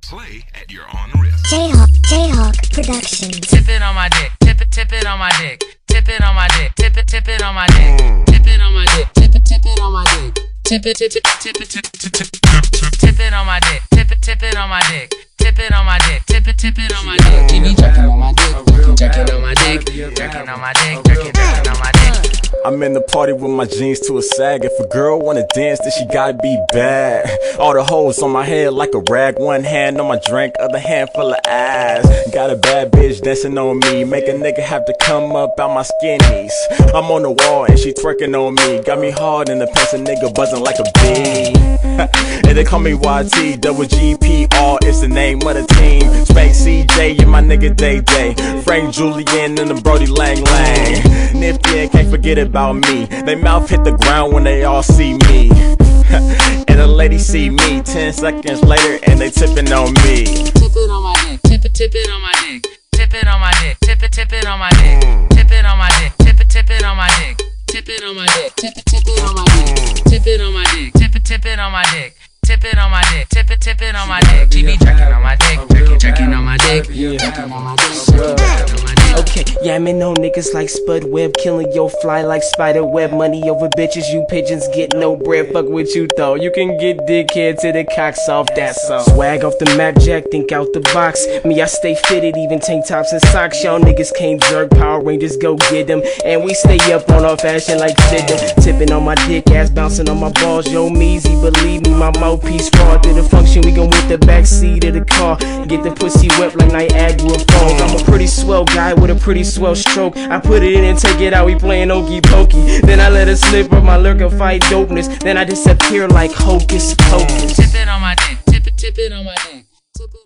Play at your own risk. Jayhawk Productions. Tip it on my dick, tip it on my dick, tip it on my dick, tip it on my dick, tip it on my dick, tip it on my dick, tip it on my dick, tip it on my dick, tip it on my dick, tip it on my dick. TV jerking on my dick, jerking on my dick, jerking on my dick, jerking on my dick. I'm in the party with my jeans to a sag. If a girl wanna dance, then she gotta be bad. All the hoes on my head like a rag. One hand on my drink, other hand full of ass. Got a bad bitch dancing on me, make a nigga have to come up out my skinnies. I'm on the wall and she twerking on me. Got me hard in the pants, a nigga buzzing like a bee. And they call me YT, double GPR, it's the name of the team. Space CJ and my nigga Day Day, Frank Julian and the Brody Lang Lang. Nifty and can't forget about me. They mouth hit the ground when they all see me. And the ladies see me 10 seconds later and they tipping on me. Tip it on my dick, tip it on my dick, tip it on my dick, tip it on my dick, tip it on my dick, tip it on my dick, tip it on my dick, tip it on my dick, tip it on my dick, tip it on my dick, tip it on my dick, tip it on my dick. TV jerking on my dick, jerking on my dick, jerking on my dick. Okay, yamming on niggas like Spud Webb, killing your fly like spider web. Money over bitches, you pigeons get no bread. Fuck what you thought, you can get dickhead to the cocks off, that's all. Swag off the map, Jack, think out the box. Me, I stay fitted, even tank tops and socks. Y'all niggas can't jerk, Power Rangers go get them. And we stay up on our fashion like Sidham. Tipping on my dick, ass bouncing on my balls. Yo, Meezy, believe me, my mouthpiece raw. Through the function, we gon' with the backseat of the car. Get the pussy wet like Niagara Falls. I'm a pretty swell guy with a pretty swell stroke. I put it in and take it out, we playing okey pokey. Then I let it slip of my lurker fight dopeness. Then I disappear like hocus pocus. Tip it on my dick, tip it on my dick.